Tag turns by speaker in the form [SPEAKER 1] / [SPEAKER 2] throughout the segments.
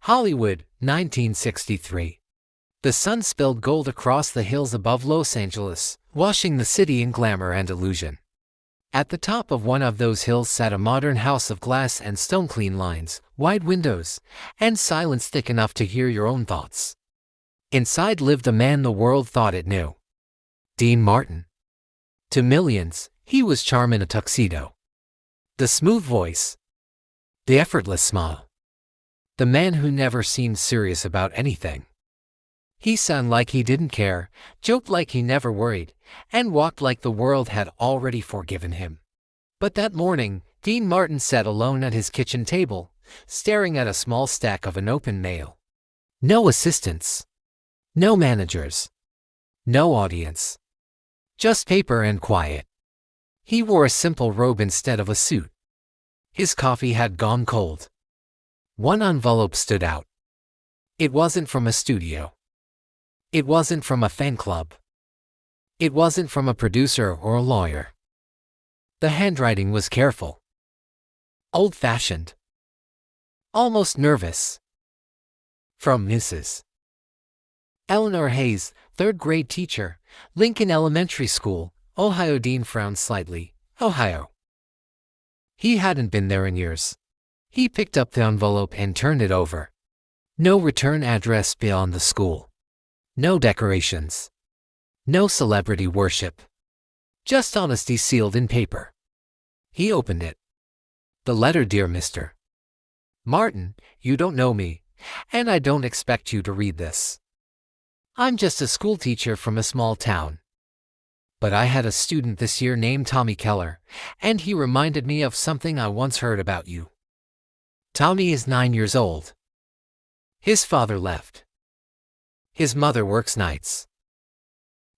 [SPEAKER 1] Hollywood, 1963. The sun spilled gold across the hills above Los Angeles, washing the city in glamour and illusion. At the top of one of those hills sat a modern house of glass and stone-clean lines, wide windows, and silence thick enough to hear your own thoughts. Inside lived a man the world thought it knew. Dean Martin. To millions, he was charm in a tuxedo. The smooth voice. The effortless smile. The man who never seemed serious about anything. He sang like he didn't care, joked like he never worried, and walked like the world had already forgiven him. But that morning, Dean Martin sat alone at his kitchen table, staring at a small stack of unopened mail. No assistants. No managers. No audience. Just paper and quiet. He wore a simple robe instead of a suit. His coffee had gone cold. One envelope stood out. It wasn't from a studio. It wasn't from a fan club. It wasn't from a producer or a lawyer. The handwriting was careful. Old-fashioned. Almost nervous. From Mrs. Eleanor Hayes, third-grade teacher, Lincoln Elementary School, Ohio. Dean frowned slightly. Ohio. He hadn't been there in years. He picked up the envelope and turned it over. No return address beyond the school. No decorations. No celebrity worship. Just honesty sealed in paper. He opened it. The letter: Dear Mr. Martin, you don't know me, and I don't expect you to read this. I'm just a schoolteacher from a small town. But I had a student this year named Tommy Keller, and he reminded me of something I once heard about you. Tommy is 9 years old. His father left. His mother works nights.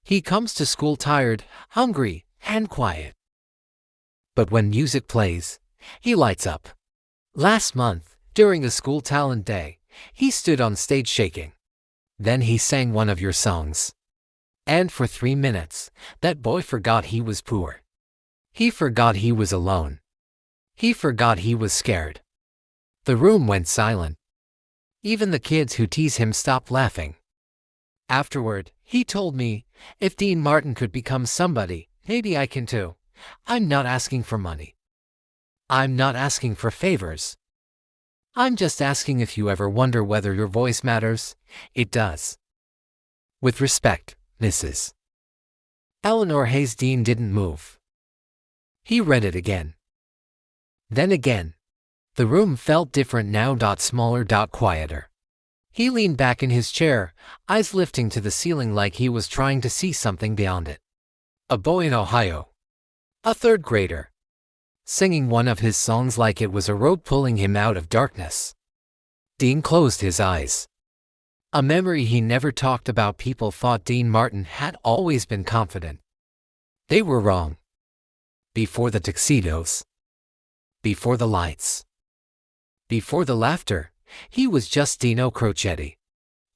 [SPEAKER 1] He comes to school tired, hungry, and quiet. But when music plays, he lights up. Last month, during the school talent day, he stood on stage shaking. Then he sang one of your songs. And for 3 minutes, that boy forgot he was poor. He forgot he was alone. He forgot he was scared. The room went silent. Even the kids who tease him stopped laughing. Afterward, he told me, if Dean Martin could become somebody, maybe I can too. I'm not asking for money. I'm not asking for favors. I'm just asking if you ever wonder whether your voice matters. It does. With respect, Mrs. Eleanor Hayes. Dean didn't move. He read it again. Then again. The room felt different now. Smaller, quieter. He leaned back in his chair, eyes lifting to the ceiling like he was trying to see something beyond it. A boy in Ohio. A third grader. Singing one of his songs like it was a rope pulling him out of darkness. Dean closed his eyes. A memory he never talked about. People thought Dean Martin had always been confident. They were wrong. Before the tuxedos. Before the lights. Before the laughter, he was just Dino Crocetti.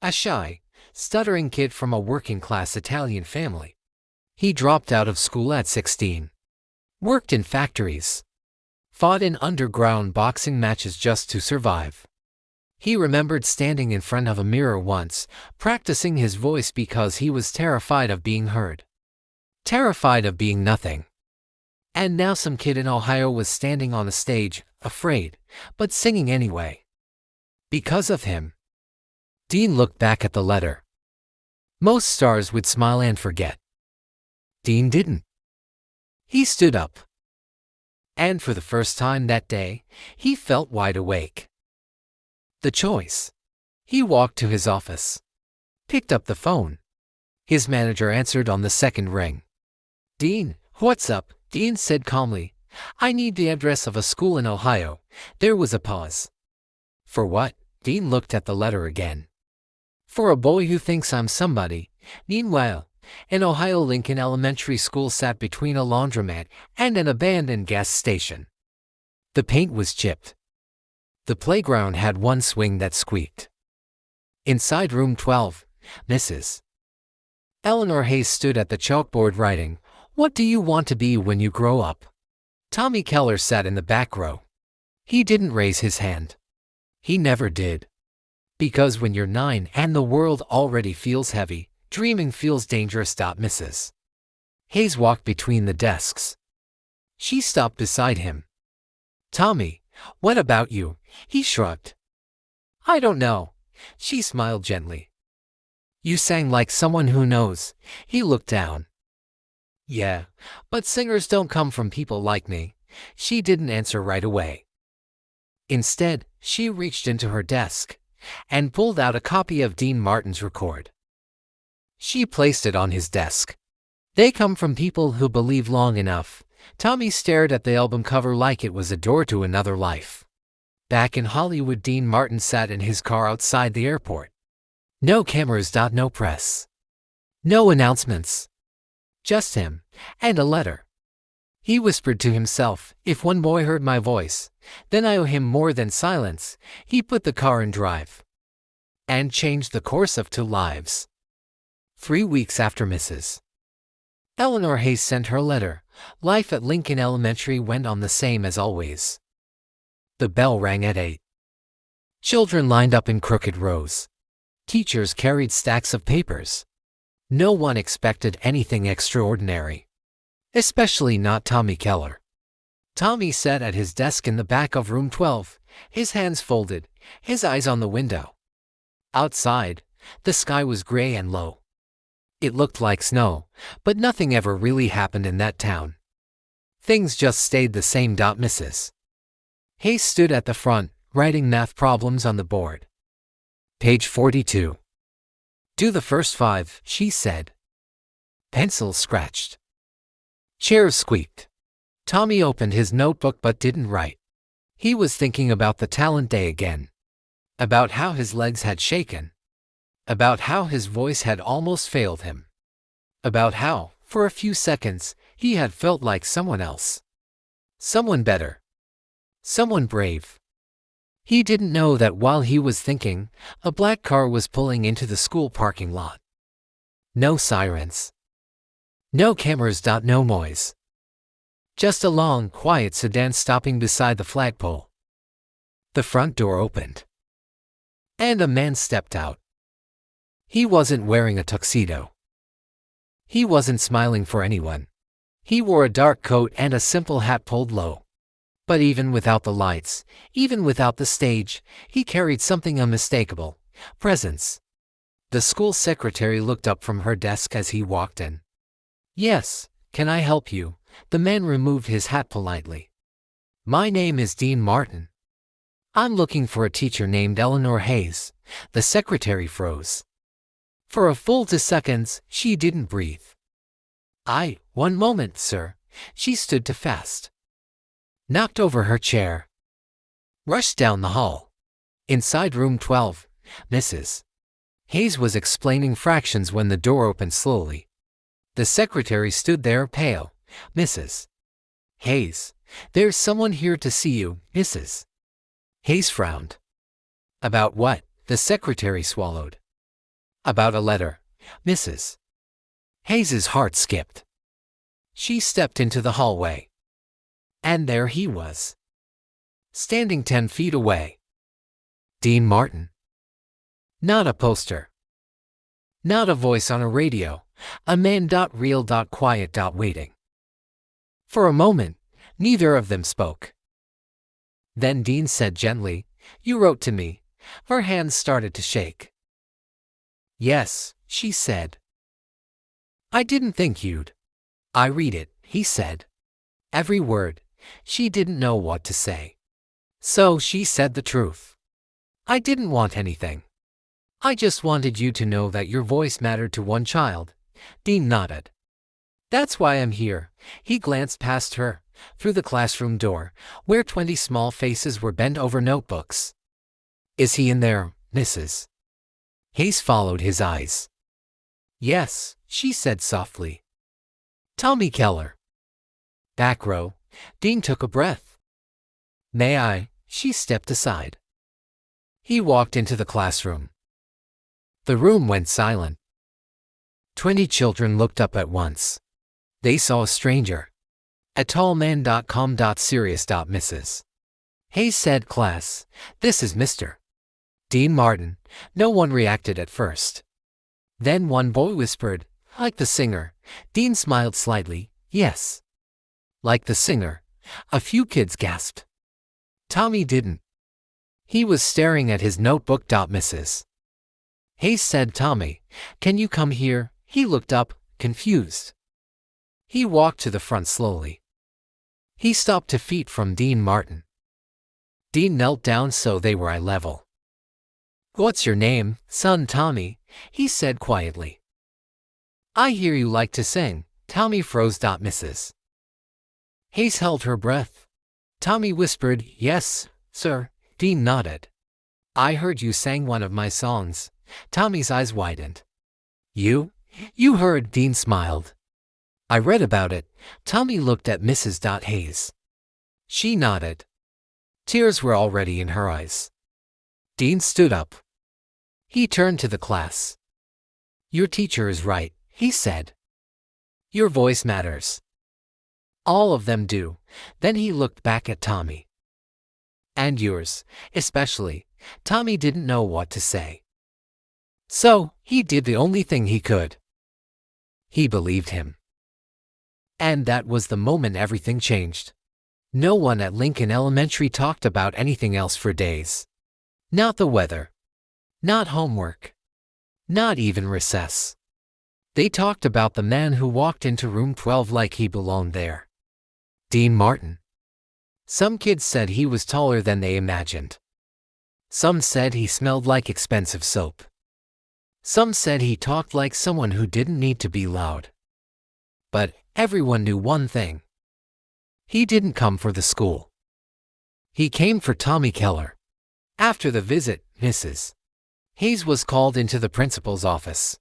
[SPEAKER 1] A shy, stuttering kid from a working-class Italian family. He dropped out of school at 16. Worked in factories. Fought in underground boxing matches just to survive. He remembered standing in front of a mirror once, practicing his voice because he was terrified of being heard. Terrified of being nothing. And now some kid in Ohio was standing on a stage, afraid, but singing anyway. Because of him. Dean looked back at the letter. Most stars would smile and forget. Dean didn't. He stood up. And for the first time that day, he felt wide awake. The choice. He walked to his office. Picked up the phone. His manager answered on the second ring. Dean, what's up? Dean said calmly. I need the address of a school in Ohio. There was a pause. For what? Dean looked at the letter again. For a boy who thinks I'm somebody. Meanwhile, an Ohio Lincoln Elementary School sat between a laundromat and an abandoned gas station. The paint was chipped. The playground had one swing that squeaked. Inside room 12, Mrs. Eleanor Hayes stood at the chalkboard writing, What do you want to be when you grow up? Tommy Keller sat in the back row. He didn't raise his hand. He never did. Because when you're 9 and the world already feels heavy, dreaming feels dangerous. Mrs. Hayes walked between the desks. She stopped beside him. Tommy, what about you? He shrugged. I don't know. She smiled gently. You sang like someone who knows. He looked down. Yeah, but singers don't come from people like me. She didn't answer right away. Instead, she reached into her desk and pulled out a copy of Dean Martin's record. She placed it on his desk. They come from people who believe long enough. Tommy stared at the album cover like it was a door to another life. Back in Hollywood, Dean Martin sat in his car outside the airport. No cameras. No press. No announcements. Just him and a letter. He whispered to himself, if one boy heard my voice, then I owe him more than silence. He put the car in drive and changed the course of 2 lives. 3 weeks after Mrs. Eleanor Hayes sent her letter, life at Lincoln Elementary went on the same as always. The bell rang at 8. Children lined up in crooked rows. Teachers carried stacks of papers. No one expected anything extraordinary. Especially not Tommy Keller. Tommy sat at his desk in the back of room 12, his hands folded, his eyes on the window. Outside, the sky was gray and low. It looked like snow, but nothing ever really happened in that town. Things just stayed the same. Mrs. Hayes stood at the front, writing math problems on the board. Page 42. Do the first 5, she said. Pencils scratched. Chairs squeaked. Tommy opened his notebook but didn't write. He was thinking about the talent day again. About how his legs had shaken. About how his voice had almost failed him. About how, for a few seconds, he had felt like someone else. Someone better. Someone brave. He didn't know that while he was thinking, a black car was pulling into the school parking lot. No sirens. No cameras. No noise. Just a long, quiet sedan stopping beside the flagpole. The front door opened. And a man stepped out. He wasn't wearing a tuxedo. He wasn't smiling for anyone. He wore a dark coat and a simple hat pulled low. But even without the lights, even without the stage, he carried something unmistakable: presence. The school secretary looked up from her desk as he walked in. Yes, can I help you? The man removed his hat politely. My name is Dean Martin. I'm looking for a teacher named Eleanor Hayes. The secretary froze. For a full 2 seconds, she didn't breathe. One moment, sir. She stood too fast. Knocked over her chair. Rushed down the hall. Inside room 12, Mrs. Hayes was explaining fractions when the door opened slowly. The secretary stood there pale. Mrs. Hayes, there's someone here to see you, Mrs. Hayes frowned. About what? The secretary swallowed. About a letter, Mrs. Hayes's heart skipped. She stepped into the hallway. And there he was. Standing 10 feet away. Dean Martin. Not a poster. Not a voice on a radio. A man. Real. Quiet. Waiting. For a moment, neither of them spoke. Then Dean said gently, You wrote to me. Her hands started to shake. Yes, she said. I didn't think you'd. I read it, he said. Every word. She didn't know what to say. So she said the truth. I didn't want anything. I just wanted you to know that your voice mattered to one child. Dean nodded. That's why I'm here. He glanced past her, through the classroom door, where 20 small faces were bent over notebooks. Is he in there, Mrs. Hayes followed his eyes. Yes, she said softly. Tommy Keller. Back row. Dean took a breath. May I? She stepped aside. He walked into the classroom. The room went silent. 20 children looked up at once. They saw a stranger. A tall man. Calm. Serious. Mrs. Hayes said, Class, this is Mr. Dean Martin. No one reacted at first. Then one boy whispered, like the singer. Dean smiled slightly, yes. Like the singer. A few kids gasped. Tommy didn't. He was staring at his notebook. Mrs. Hayes said, Tommy, can you come here? He looked up, confused. He walked to the front slowly. He stopped 2 feet from Dean Martin. Dean knelt down so they were eye level. What's your name, son? Tommy, he said quietly. I hear you like to sing. Tommy froze. Mrs. Hayes held her breath. Tommy whispered, yes, sir. Dean nodded. I heard you sang one of my songs. Tommy's eyes widened. You? You heard? Dean smiled. I read about it. Tommy looked at Mrs. Hayes. She nodded. Tears were already in her eyes. Dean stood up. He turned to the class. Your teacher is right, he said. Your voice matters. All of them do. Then he looked back at Tommy. And yours, especially. Tommy didn't know what to say. So, he did the only thing he could. He believed him. And that was the moment everything changed. No one at Lincoln Elementary talked about anything else for days. Not the weather. Not homework. Not even recess. They talked about the man who walked into room 12 like he belonged there. Dean Martin. Some kids said he was taller than they imagined. Some said he smelled like expensive soap. Some said he talked like someone who didn't need to be loud. But everyone knew one thing. He didn't come for the school. He came for Tommy Keller. After the visit, Mrs. Hayes was called into the principal's office.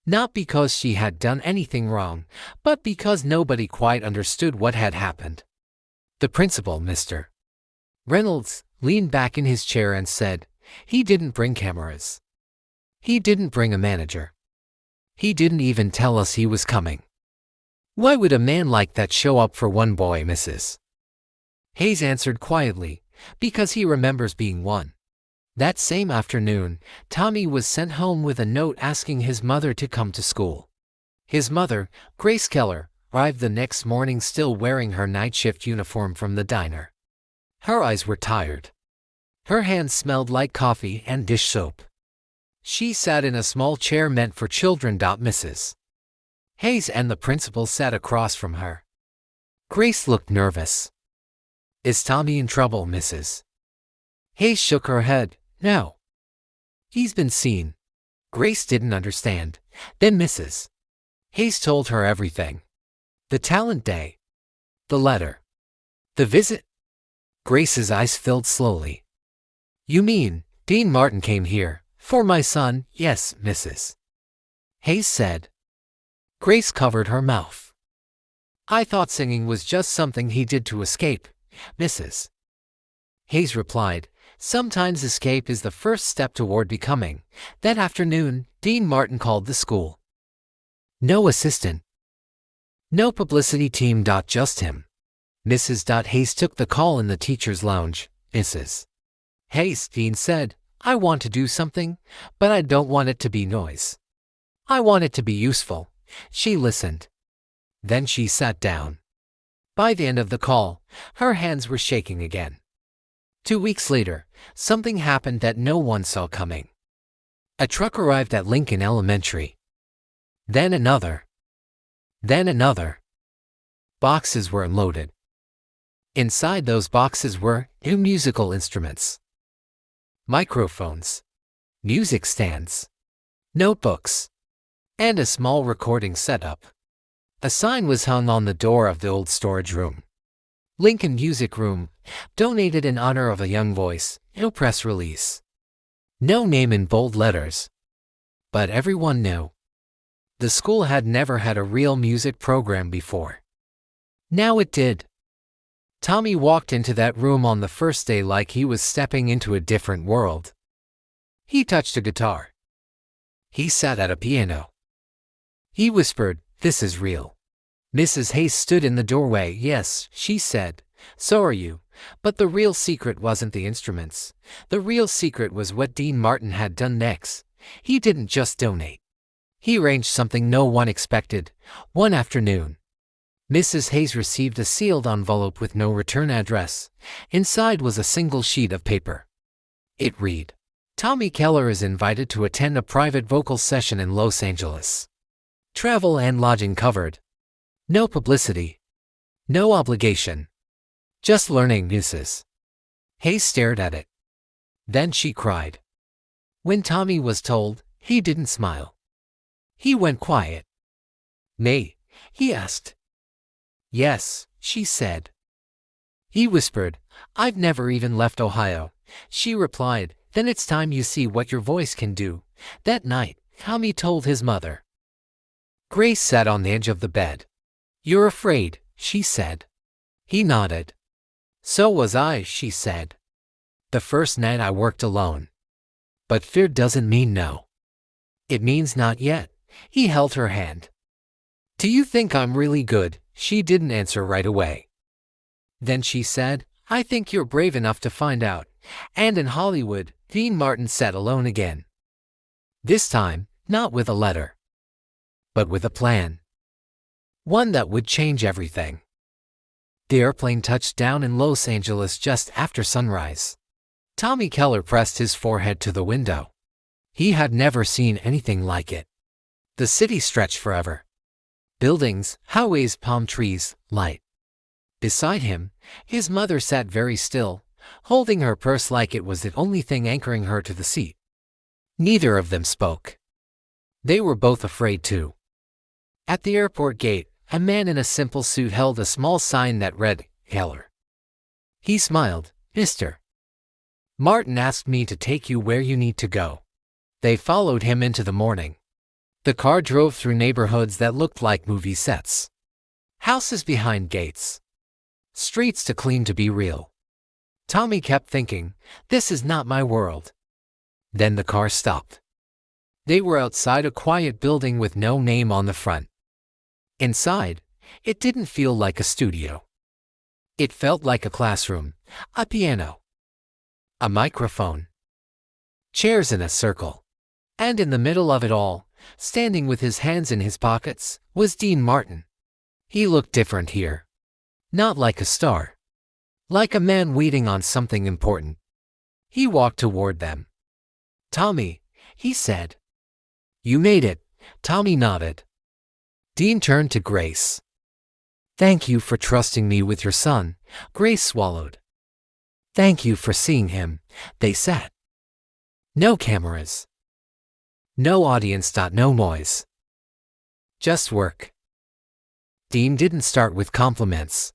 [SPEAKER 1] Not because she had done anything wrong, but because nobody quite understood what had happened. The principal, Mr. Reynolds, leaned back in his chair and said, he didn't bring cameras. He didn't bring a manager. He didn't even tell us he was coming. Why would a man like that show up for one boy, Mrs. Hayes answered quietly, because he remembers being one. That same afternoon, Tommy was sent home with a note asking his mother to come to school. His mother, Grace Keller, arrived the next morning still wearing her night shift uniform from the diner. Her eyes were tired. Her hands smelled like coffee and dish soap. She sat in a small chair meant for children. Mrs. Hayes and the principal sat across from her. Grace looked nervous. Is Tommy in trouble, Mrs. Hayes shook her head. No. He's been seen. Grace didn't understand. Then Mrs. Hayes told her everything. The talent day. The letter. The visit. Grace's eyes filled slowly. You mean, Dean Martin came here, for my son? Yes, Mrs. Hayes said. Grace covered her mouth. I thought singing was just something he did to escape, Mrs. Hayes replied. Sometimes escape is the first step toward becoming. That afternoon, Dean Martin called the school. No assistant. No publicity team. Just him. Mrs. Hayes took the call in the teacher's lounge. Mrs. Hayes, Dean said, I want to do something, but I don't want it to be noise. I want it to be useful. She listened. Then she sat down. By the end of the call, her hands were shaking again. 2 weeks later, something happened that no one saw coming. A truck arrived at Lincoln Elementary. Then another. Then another. Boxes were unloaded. Inside those boxes were new musical instruments, microphones, music stands, notebooks, and a small recording setup. A sign was hung on the door of the old storage room. Lincoln Music Room, donated in honor of a young voice. No press release. No name in bold letters. But everyone knew. The school had never had a real music program before. Now it did. Tommy walked into that room on the first day like he was stepping into a different world. He touched a guitar. He sat at a piano. He whispered, "This is real." Mrs. Hayes stood in the doorway. "Yes," she said. "So are you. But the real secret wasn't the instruments. The real secret was what Dean Martin had done next. He didn't just donate. He arranged something no one expected. One afternoon, Mrs. Hayes received a sealed envelope with no return address. Inside was a single sheet of paper. It read, "Tommy Keller is invited to attend a private vocal session in Los Angeles. Travel and lodging covered. No publicity. No obligation. Just learning Mrs." Hayes stared at it. Then she cried. When Tommy was told, he didn't smile. He went quiet. "May?" he asked. "Yes," she said. He whispered, "I've never even left Ohio." She replied, "Then it's time you see what your voice can do." That night, Tommy told his mother. Grace sat on the edge of the bed. "You're afraid," she said. He nodded. "So was I," she said. "The first night I worked alone. But fear doesn't mean no. It means not yet." He held her hand. "Do you think I'm really good?" She didn't answer right away. Then she said, "I think you're brave enough to find out." And in Hollywood, Dean Martin sat alone again. This time, not with a letter, but with a plan. One that would change everything. The airplane touched down in Los Angeles just after sunrise. Tommy Keller pressed his forehead to the window. He had never seen anything like it. The city stretched forever. Buildings, highways, palm trees, light. Beside him, his mother sat very still, holding her purse like it was the only thing anchoring her to the seat. Neither of them spoke. They were both afraid too. At the airport gate, a man in a simple suit held a small sign that read, "Keller." He smiled. "Mr. Martin asked me to take you where you need to go." They followed him into the morning. The car drove through neighborhoods that looked like movie sets. Houses behind gates. Streets too clean to be real. Tommy kept thinking, "This is not my world." Then the car stopped. They were outside a quiet building with no name on the front. Inside, it didn't feel like a studio. It felt like a classroom, a piano, a microphone, chairs in a circle. And in the middle of it all, standing with his hands in his pockets, was Dean Martin. He looked different here. Not like a star. Like a man waiting on something important. He walked toward them. "Tommy," he said. "You made it." Tommy nodded. Dean turned to Grace. "Thank you for trusting me with your son." Grace swallowed. "Thank you for seeing him." They sat. No cameras. No audience. No noise. Just work. Dean didn't start with compliments.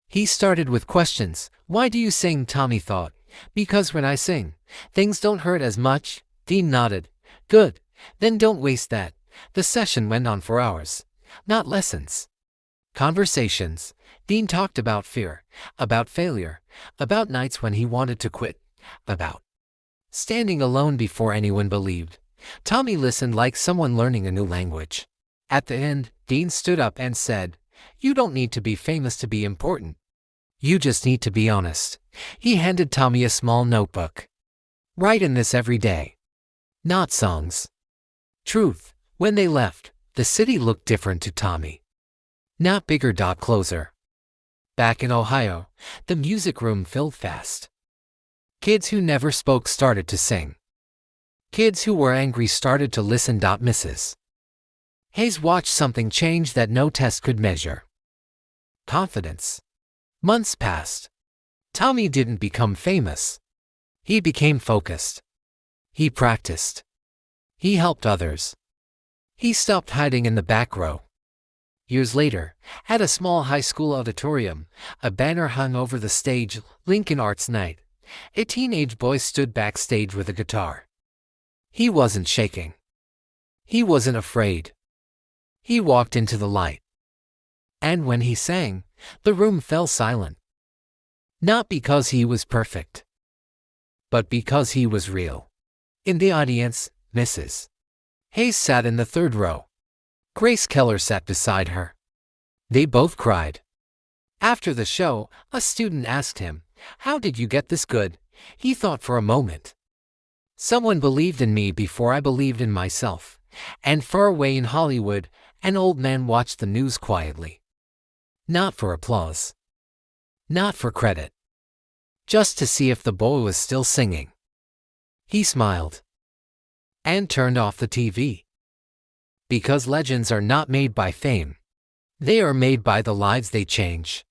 [SPEAKER 1] He started with questions. "Why do you sing?" Tommy thought. "Because when I sing, things don't hurt as much." Dean nodded. "Good. Then don't waste that." The session went on for hours. Not lessons. Conversations. Dean talked about fear, about failure, about nights when he wanted to quit, about standing alone before anyone believed. Tommy listened like someone learning a new language. At the end, Dean stood up and said, "You don't need to be famous to be important. You just need to be honest." He handed Tommy a small notebook. "Write in this every day. Not songs. Truth." When they left, the city looked different to Tommy. Not bigger. Closer. Back in Ohio, the music room filled fast. Kids who never spoke started to sing. Kids who were angry started to listen. Mrs. Hayes watched something change that no test could measure. Confidence. Months passed. Tommy didn't become famous. He became focused. He practiced. He helped others. He stopped hiding in the back row. Years later, at a small high school auditorium, a banner hung over the stage, "Lincoln Arts Night." A teenage boy stood backstage with a guitar. He wasn't shaking. He wasn't afraid. He walked into the light. And when he sang, the room fell silent. Not because he was perfect, but because he was real. In the audience, Mrs. Hayes sat in the third row. Grace Keller sat beside her. They both cried. After the show, a student asked him, How did you get this good? He thought for a moment. Someone believed in me before I believed in myself. And far away in Hollywood, an old man watched the news quietly. Not for applause. Not for credit. Just to see if the boy was still singing. He smiled. And turned off the TV. Because legends are not made by fame. They are made by the lives they change.